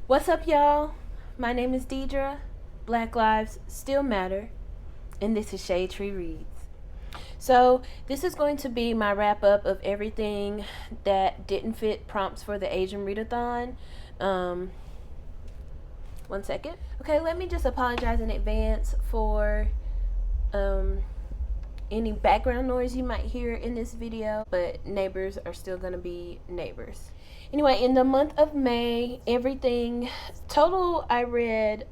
What's up, y'all? My name is Deidra. Black Lives Still Matter, and this is ShadeTree Reads. So, this is going to be my wrap up of everything that didn't fit prompts for the Asian Readathon. One second. Okay, let me just apologize in advance for any background noise you might hear in this video, but neighbors are still going to be neighbors. Anyway, in the month of May, everything total, I read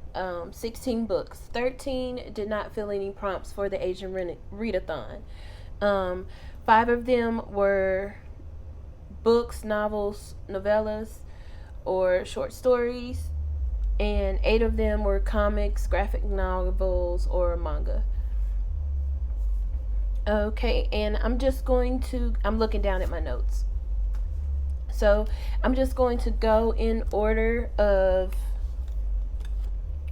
16 books. 13 did not fill any prompts for the Asian Readathon. 5 of them were books, novels, novellas, or short stories, and 8 of them were comics, graphic novels, or manga. Okay, and I'm looking down at my notes. So I'm just going to go in order of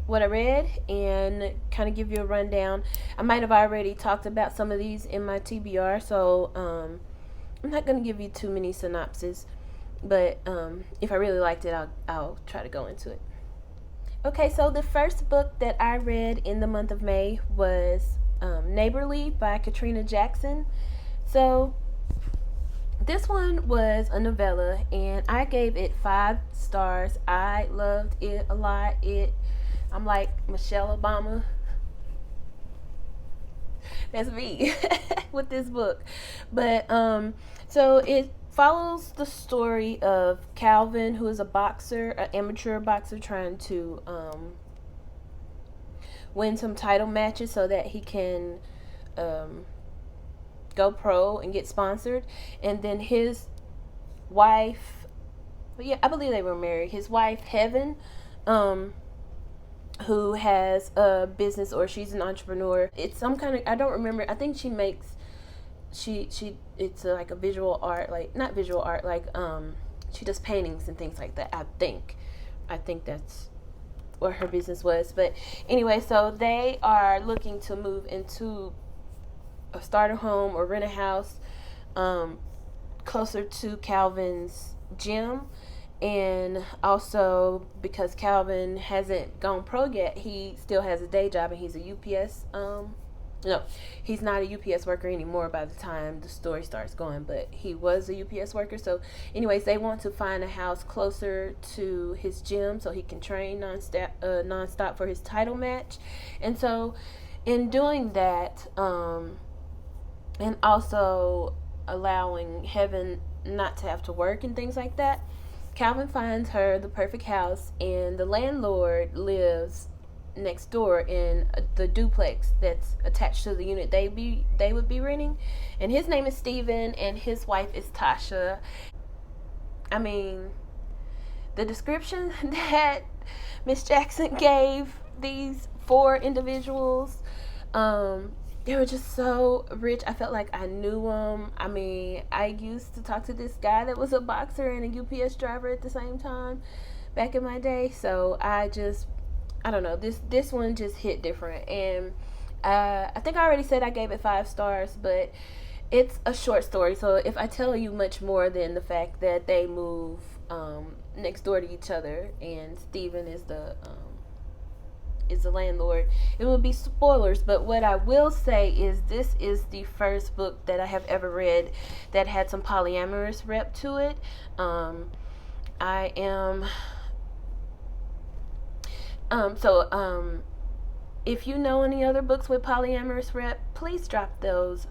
what I read and kind of give you a rundown. I might have already talked about some of these in my TBR, so I'm not going to give you too many synopses, but if I really liked it, I'll try to go into it. Okay, so the first book that I read in the month of May was Neighbourly by Katrina Jackson. So this one was a novella, and I gave it 5 stars. I loved it a lot. I'm like Michelle Obama. That's me with this book. But so it follows the story of Calvin, who is a boxer, an amateur boxer, trying to win some title matches so that he can go pro and get sponsored. And then his wife, I believe they were married, his wife Heaven, who has a business, or she's an entrepreneur. It's some kind of, I don't remember, I think she makes it's like a visual art, like not visual art, like she does paintings and things like that. I think that's what her business was. But anyway, so they are looking to move into a starter home or rent a house closer to Calvin's gym. And also because Calvin hasn't gone pro yet, he still has a day job, and he's a UPS no, he's not a UPS worker anymore by the time the story starts going, but he was a UPS worker. So anyways, they want to find a house closer to his gym so he can train nonstop for his title match. And so in doing that, and also allowing Heaven not to have to work and things like that, Calvin finds her the perfect house, and the landlord lives next door in the duplex that's attached to the unit they would be renting. And his name is Steven, and his wife is Tasha. I mean, the description that Miss Jackson gave these 4 individuals, they were just so rich. I felt like I knew them. I mean, I used to talk to this guy that was a boxer and a UPS driver at the same time back in my day. So I don't know, this one just hit different. And I think I already said I gave it 5 stars, but it's a short story. So if I tell you much more than the fact that they move next door to each other, and Steven is the landlord, it will be spoilers. But what I will say is this is the first book that I have ever read that had some polyamorous rep to it. I am if you know any other books with polyamorous rep, please drop those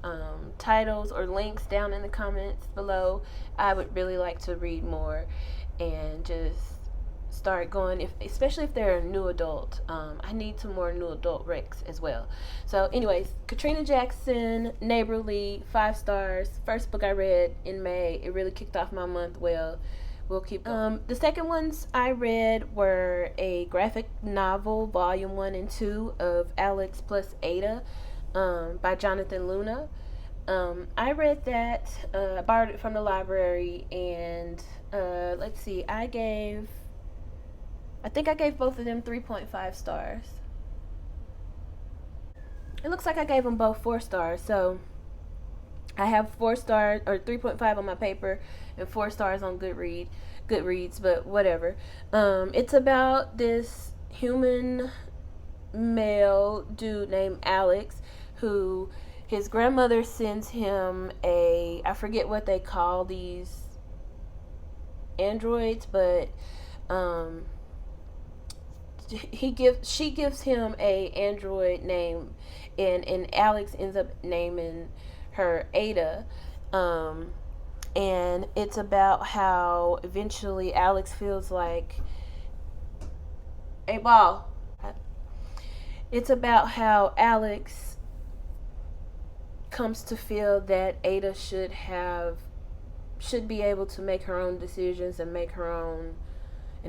titles or links down in the comments below. I would really like to read more and just start going, especially if they're a new adult. I need some more new adult recs as well. So anyways, Katrina Jackson, Neighbourly, 5 stars. First book I read in May. It really kicked off my month well. We'll keep going. The second ones I read were a graphic novel, volume 1 and 2 of Alex plus Ada by Jonathan Luna. I read that, I borrowed it from the library, and let's see, I think I gave both of them 3.5 stars. It looks like I gave them both 4 stars. So I have 4 stars or 3.5 on my paper and 4 stars on Goodreads, but whatever. It's about this human male dude named Alex who his grandmother sends him I forget what they call these androids, but she gives him a android name, and Alex ends up naming her Ada. And it's about how eventually Alex feels like a ball. It's about how Alex comes to feel that Ada should be able to make her own decisions and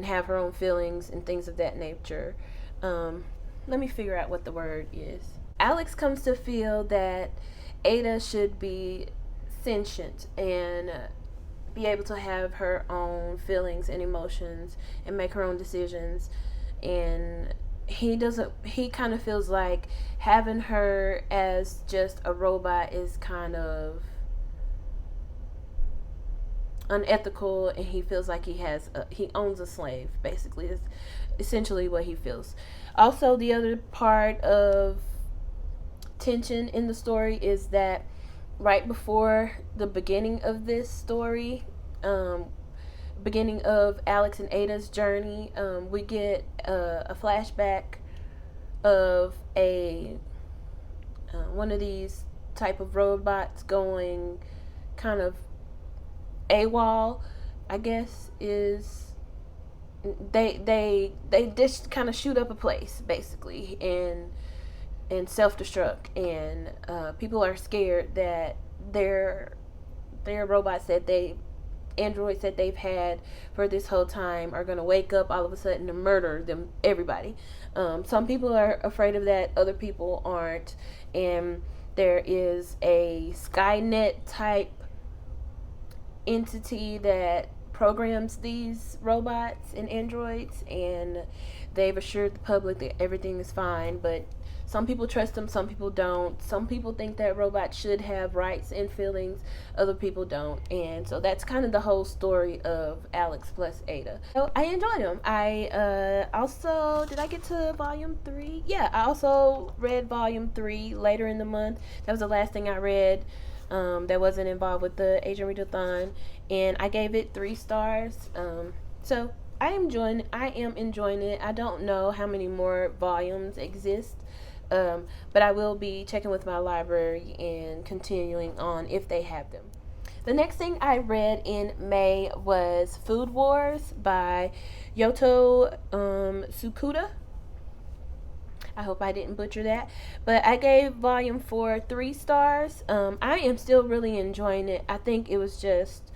have her own feelings and things of that nature. Let me figure out what the word is. Alex comes to feel that Ada should be sentient and be able to have her own feelings and emotions and make her own decisions, and he kind of feels like having her as just a robot is kind of unethical, and he feels like he owns a slave, basically is essentially what he feels. Also, the other part of tension in the story is that right before the beginning of this story, beginning of Alex and Ada's journey, we get a flashback of one of these type of robots going kind of AWOL, I guess, is they just kind of shoot up a place basically and self-destruct, and people are scared that their robots androids that they've had for this whole time are going to wake up all of a sudden and murder everybody. Some people are afraid of that, other people aren't, and there is a Skynet type entity that programs these robots and androids, and they've assured the public that everything is fine, but some people trust them, some people don't. Some people think that robots should have rights and feelings, other people don't. And so that's kind of the whole story of Alex plus Ada. So I enjoyed them. I also, did I get to volume 3? Yeah, I also read volume 3 later in the month. That was the last thing I read that wasn't involved with the Asian Readathon, and I gave it 3 stars. So I am enjoying it. I don't know how many more volumes exist, but I will be checking with my library and continuing on if they have them. The next thing I read in May was Food Wars by Yoto Tsukuda. I hope I didn't butcher that, but I gave volume 4 3 stars. I am still really enjoying it. I think it was just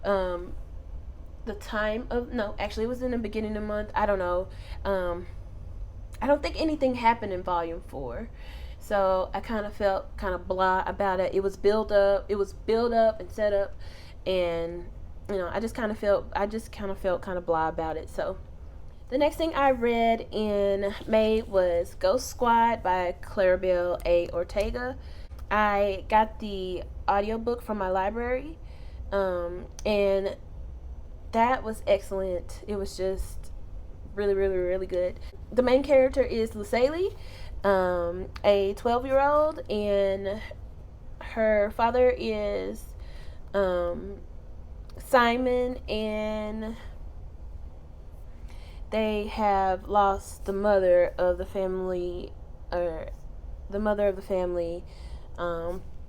the time of, no, actually it was in the beginning of the month. I don't know. I don't think anything happened in volume 4, so I kind of felt kind of blah about it. It was build up and set up, and I just kind of felt kind of blah about it. So the next thing I read in May was Ghost Squad by Claribel A. Ortega. I got the audiobook from my library, and that was excellent. It was just really, really, really good. The main character is Lucely, a 12-year-old, and her father is Simon, and they have lost the mother of the family,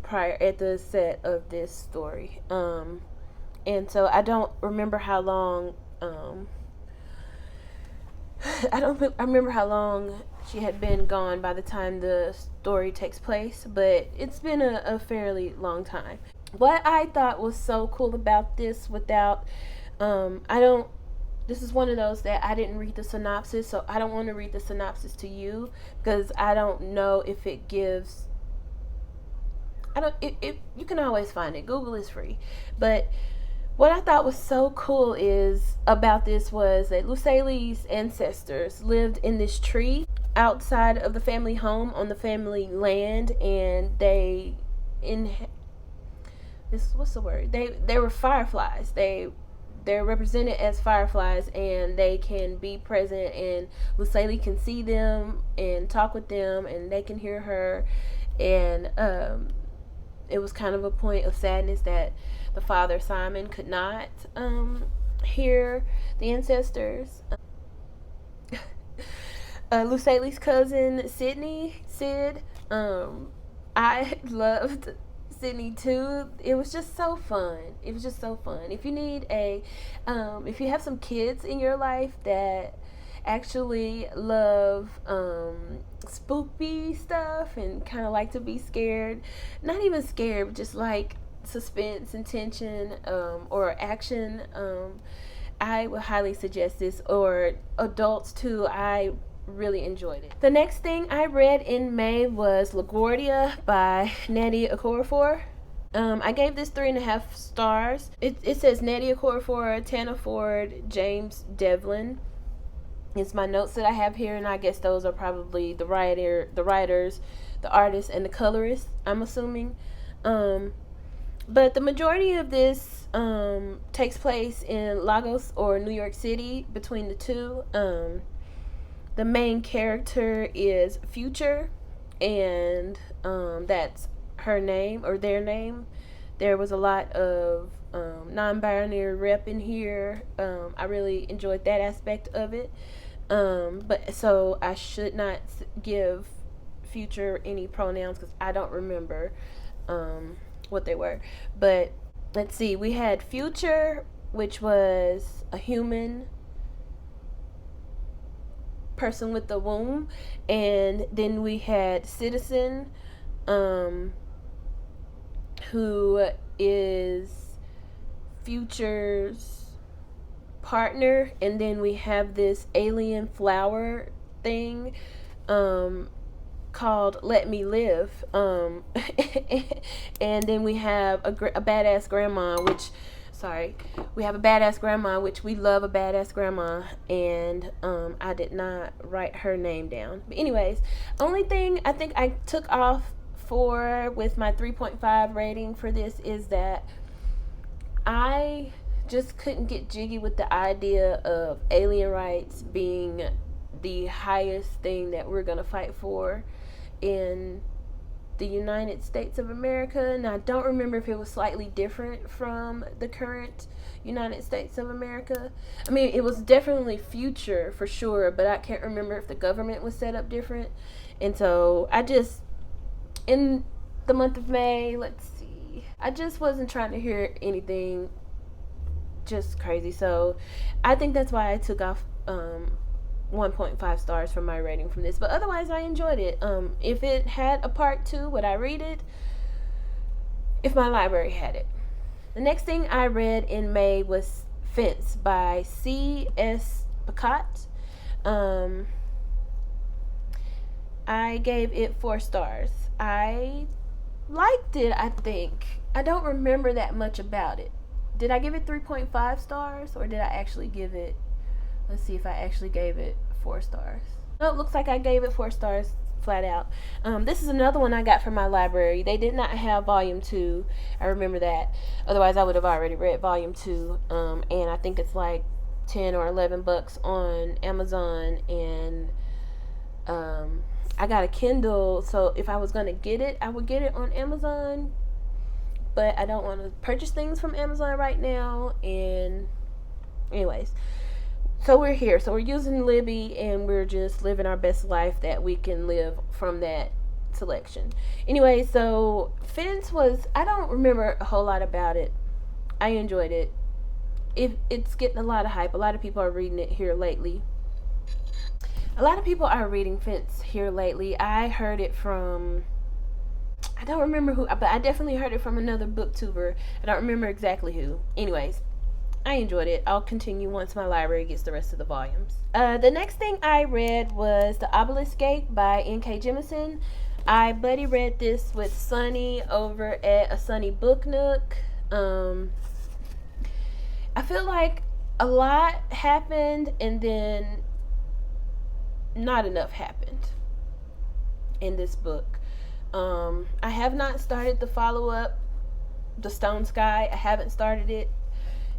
prior at the set of this story. And so I don't remember how long. I remember how long she had been gone by the time the story takes place, but it's been a fairly long time. What I thought was so cool about this, this is one of those that I didn't read the synopsis, so I don't want to read the synopsis to you because I don't know if it gives. You can always find it. Google is free, but what I thought was so cool about this was that Lucely's ancestors lived in this tree outside of the family home on the family land, and what's the word? They were fireflies. They're represented as fireflies, and they can be present, and Lucille can see them and talk with them, and they can hear her. And it was kind of a point of sadness that the father, Simon, could not hear the ancestors. Lucille's cousin, Sid, I loved Sydney too. It was just so fun. If you need if you have some kids in your life that actually love spooky stuff and kind of like to be scared, not even scared, but just like suspense and tension, or action, I would highly suggest this, or adults too. I really enjoyed it. The next thing I read in May was LaGuardia by Nnedi Okorafor. I gave this 3.5 stars. It says Nnedi Okorafor, Tana Ford, James Devlin. It's my notes that I have here, and I guess those are probably the writers, the artists, and the colorists, I'm assuming. But the majority of this takes place in Lagos or New York City, between the two. The main character is Future, and that's her name, or their name. There was a lot of non-binary rep in here. I really enjoyed that aspect of it. But so I should not give Future any pronouns because I don't remember what they were. But let's see. We had Future, which was a human person with the womb, and then we had Citizen, who is Future's partner, and then we have this alien flower thing called Let Me Live, and then we have a badass grandma, which we love a badass grandma, and I did not write her name down. But anyways, only thing I think I took off for with my 3.5 rating for this is that I just couldn't get jiggy with the idea of alien rights being the highest thing that we're going to fight for in the United States of America. And I don't remember if it was slightly different from the current United States of America. I mean, it was definitely future for sure, but I can't remember if the government was set up different. And so I just, in the month of May, let's see, I just wasn't trying to hear anything just crazy. So I think that's why I took off 1.5 stars for my rating from this. But otherwise, I enjoyed it. If it had a part 2, would I read it? If my library had it. The next thing I read in May was Fence by C.S. Pacat. I gave it 4 stars. I liked it, I think. I don't remember that much about it. Did I give it 3.5 stars, or did I actually give it, let's see if I actually gave it 4 stars. No, it looks like I gave it 4 stars flat out. This is another one I got from my library. They did not have volume 2. I remember that. Otherwise, I would have already read volume 2. And I think it's like 10 or 11 bucks on Amazon. And I got a Kindle, so if I was going to get it, I would get it on Amazon. But I don't want to purchase things from Amazon right now. And anyways, so we're here. So we're using Libby, and we're just living our best life that we can live from that selection. Anyway, so Fence was, I don't remember a whole lot about it. I enjoyed it. It's getting a lot of hype. A lot of people are reading it here lately. A lot of people are reading Fence here lately. I heard it from, I don't remember who, but I definitely heard it from another booktuber. I don't remember exactly who. Anyways, I enjoyed it. I'll continue once my library gets the rest of the volumes. The next thing I read was The Obelisk Gate by N.K. Jemisin. I buddy read this with Sunny over at A Sunny Book Nook. I feel like a lot happened, and then not enough happened in this book. I have not started the follow-up The Stone Sky. I haven't started it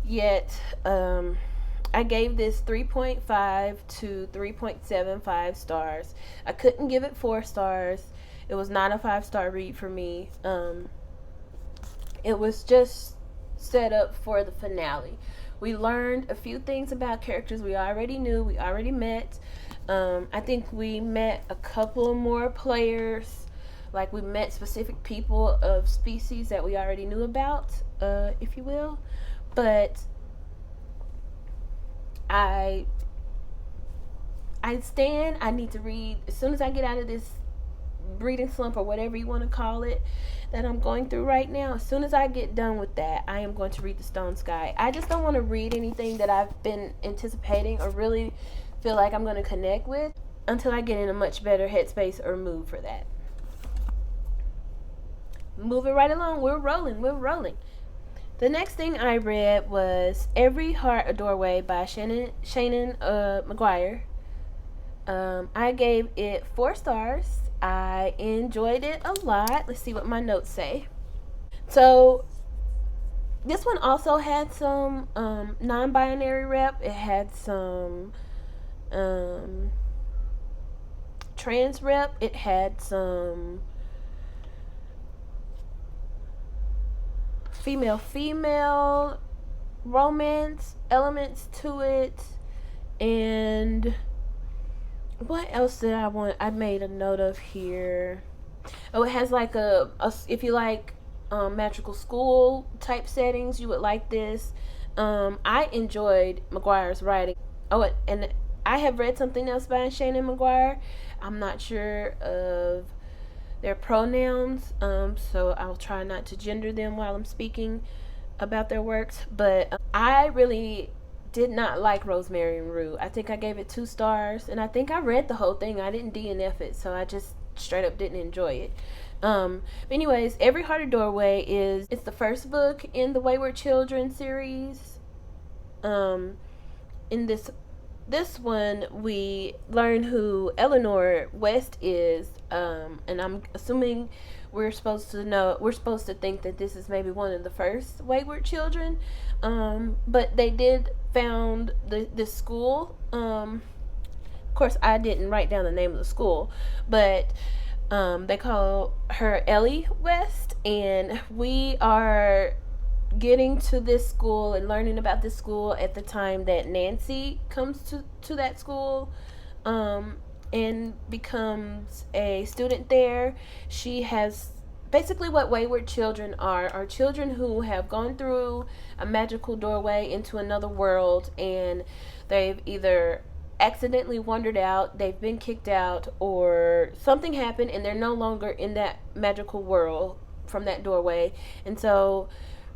yet. I gave this 3.5 to 3.75 stars. I couldn't give it 4 stars. It was not a 5-star read for me. It was just set up for the finale. We learned a few things about characters we already knew, we already met. I think we met a couple more players. Like, we met specific people of species that we already knew about, if you will. But I need to read as soon as I get out of this reading slump, or whatever you want to call it, that I'm going through right now. As soon as I get done with that, I am going to read The Stone Sky. I just don't want to read anything that I've been anticipating or really feel like I'm going to connect with until I get in a much better headspace or mood for that. Moving right along, we're rolling. The next thing I read was Every Heart a Doorway by Shannon McGuire. I gave it 4 stars. I enjoyed it a lot. Let's see what my notes say. So this one also had some non-binary rep. It had some trans rep. It had some female romance elements to it. And what else did I want? I made a note of here. Oh, it has like a if you like magical school type settings, you would like this. I enjoyed McGuire's writing. Oh, and I have read something else by Shannon McGuire. I'm not sure of their pronouns, so I'll try not to gender them while I'm speaking about their works. But I really did not like Rosemary and Rue. I think I gave it 2 stars, and I think I read the whole thing. I didn't DNF it, so I just straight up didn't enjoy it. But anyways, Every Heart a Doorway it's the first book in the Wayward Children series. In this one, we learn who Eleanor West is, and I'm assuming we're supposed to think that this is maybe one of the first Wayward Children. But they did found this school. Of course, I didn't write down the name of the school, but they call her Ellie West, and we are getting to this school and learning about this school at the time that Nancy comes to that school and becomes a student there. She has basically what wayward children are children who have gone through a magical doorway into another world, and they've either accidentally wandered out, they've been kicked out, or something happened and they're no longer in that magical world from that doorway. And so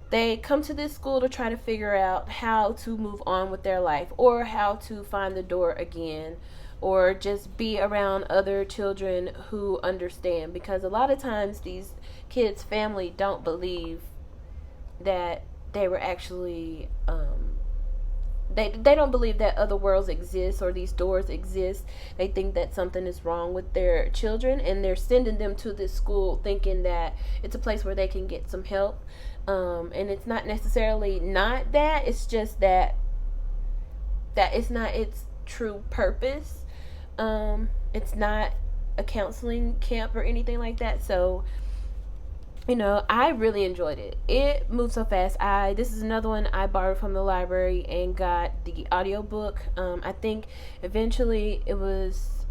they come to this school to try to figure out how to move on with their life, or how to find the door again, or just be around other children who understand. Because a lot of times these kids' family don't believe that they were actually they don't believe that other worlds exist or these doors exist. They think that something is wrong with their children, and they're sending them to this school thinking that it's a place where they can get some help. And it's not necessarily not that, it's just that it's not its true purpose. It's not a counseling camp or anything like that. So, you know, I really enjoyed it. It moved so fast. This is another one I borrowed from the library and got the audiobook. I think eventually it was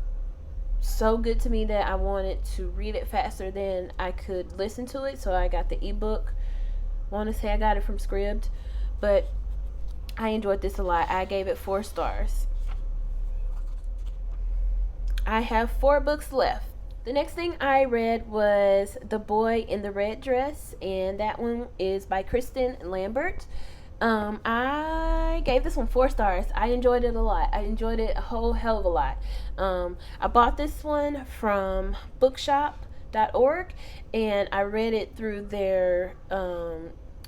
so good to me that I wanted to read it faster than I could listen to it, so I got the ebook. I want to say I got it from Scribd, but I enjoyed this a lot. I gave it 4 stars. I have 4 books left. The next thing I read was The Boy in the Red Dress, and that one is by Kristen Lambert. I gave this one 4 stars. I enjoyed it a lot. I enjoyed it a whole hell of a lot. I bought this one from bookshop.org, and I read it through their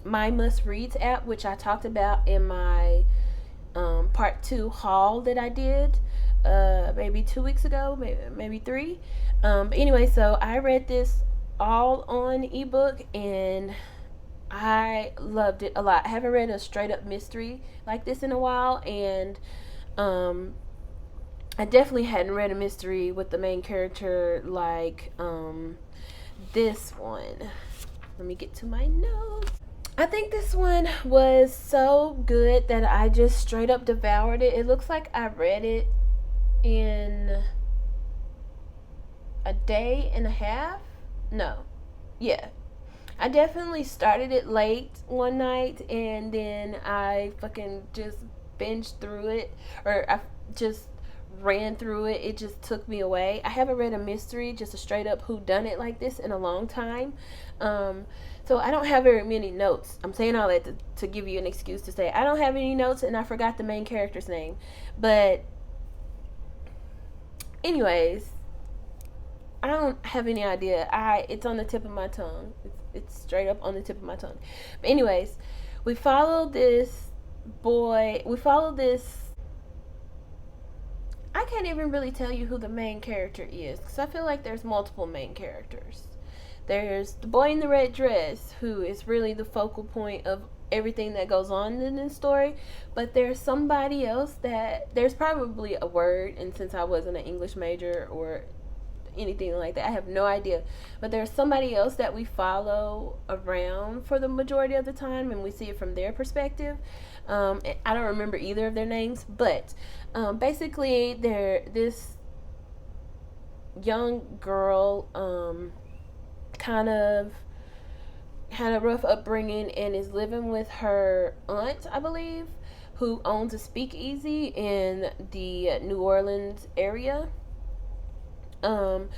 My Must Reads app, which I talked about in my part 2 haul that I did maybe 2 weeks ago, maybe 3. Anyway, so I read this all on ebook, and I loved it a lot. I haven't read a straight up mystery like this in a while, and I definitely hadn't read a mystery with the main character like this one. Let me get to my notes. I think this one was so good that I just straight up devoured it. It looks like I read it in a day and a half. No. Yeah. I definitely started it late one night and then I fucking just binged through it, or I just ran through it. It just took me away. I haven't read a mystery, just a straight up whodunit like this in a long time. So I don't have very many notes. I'm saying all that to give you an excuse to say I don't have any notes and I forgot the main character's name. But anyways, I don't have any idea. It's on the tip of my tongue. It's straight up on the tip of my tongue. But anyways, we follow this boy. We follow this. I can't even really tell you who the main character is because I feel like there's multiple main characters. There's the boy in the red dress, who is really the focal point of everything that goes on in this story. But there's somebody else that there's probably a word, and since I wasn't an English major or anything like that, I have no idea. But there's somebody else that we follow around for the majority of the time, and we see it from their perspective. I don't remember either of their names, but basically, they're this young girl, kind of had a rough upbringing and is living with her aunt, I believe, who owns a speakeasy in the New Orleans area. And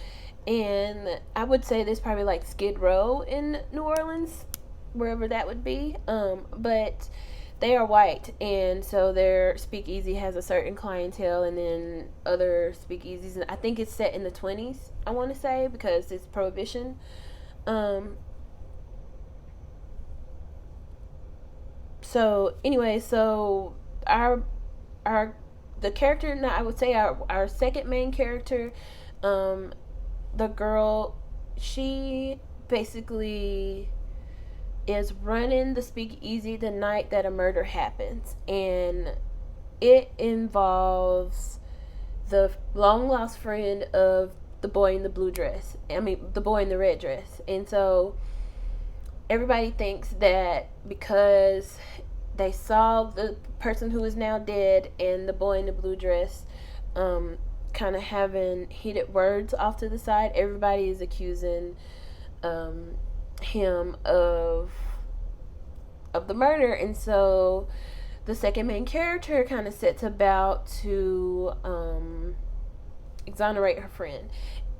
I would say there's probably like Skid Row in New Orleans, wherever that would be. But they are white, and so their speakeasy has a certain clientele, and then other speakeasies. And I think it's set in the 20s, I want to say, because it's Prohibition. So anyway, so the character, now I would say our second main character, the girl, she basically is running the speakeasy the night that a murder happens, and it involves the long lost friend of the boy in the blue dress. I mean, the boy in the red dress. And so everybody thinks that because they saw the person who is now dead and the boy in the blue dress kind of having heated words off to the side, everybody is accusing him of the murder. And so the second main character kind of sets about to exonerate her friend,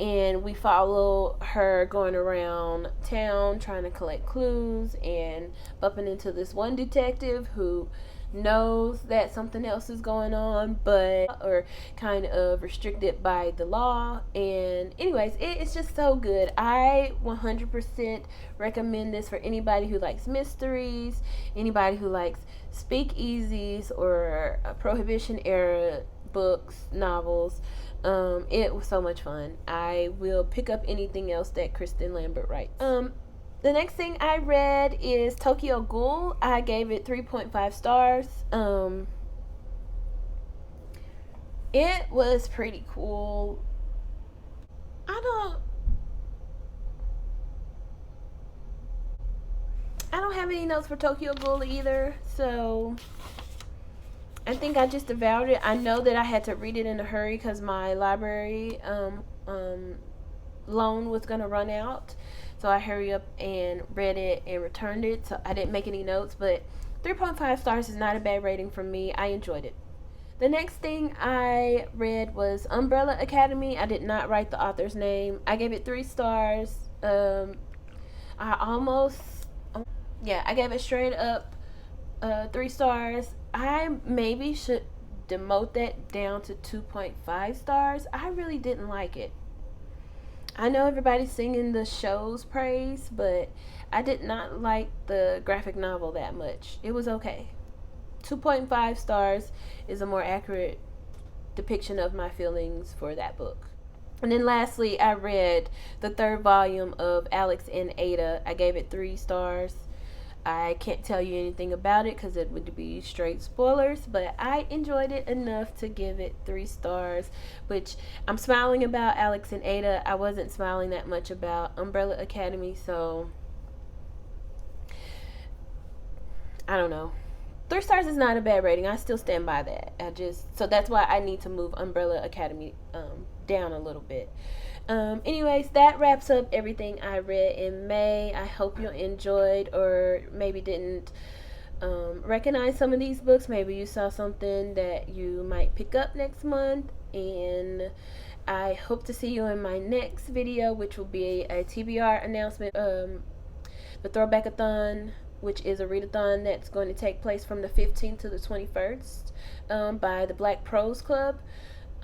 and we follow her going around town trying to collect clues and bumping into this one detective who knows that something else is going on, but or kind of restricted by the law. And anyways, it's just so good. I 100% recommend this for anybody who likes mysteries, anybody who likes speakeasies or Prohibition era books, novels. It was so much fun. I will pick up anything else that Kristen Lambert writes. The next thing I read is Tokyo Ghoul. I gave it 3.5 stars. It was pretty cool. I don't have any notes for Tokyo Ghoul either, so I think I just devoured it. I know that I had to read it in a hurry because my library loan was going to run out. So I hurried up and read it and returned it. So I didn't make any notes, but 3.5 stars is not a bad rating from me. I enjoyed it. The next thing I read was Umbrella Academy. I did not write the author's name. I gave it 3 stars. I gave it straight up 3 stars. I maybe should demote that down to 2.5 stars. I really didn't like it. I know everybody's singing the show's praise, but I did not like the graphic novel that much. It was okay. 2.5 stars is a more accurate depiction of my feelings for that book. And then lastly, I read the 3rd volume of Alex and Ada. I gave it 3 stars. I can't tell you anything about it because it would be straight spoilers, but I enjoyed it enough to give it 3 stars, which I'm smiling about Alex and Ada. I wasn't smiling that much about Umbrella Academy, so I don't know. 3 stars is not a bad rating. I still stand by that. So that's why I need to move Umbrella Academy down a little bit. Anyways, that wraps up everything I read in May. I hope you enjoyed, or maybe didn't recognize some of these books. Maybe you saw something that you might pick up next month, and I hope to see you in my next video, which will be a TBR announcement. The Throwback-a-thon, which is a readathon that's going to take place from the 15th to the 21st by the Black Prose Club.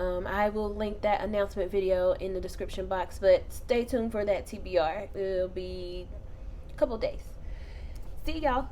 I will link that announcement video in the description box, but stay tuned for that TBR. It'll be a couple days. See y'all.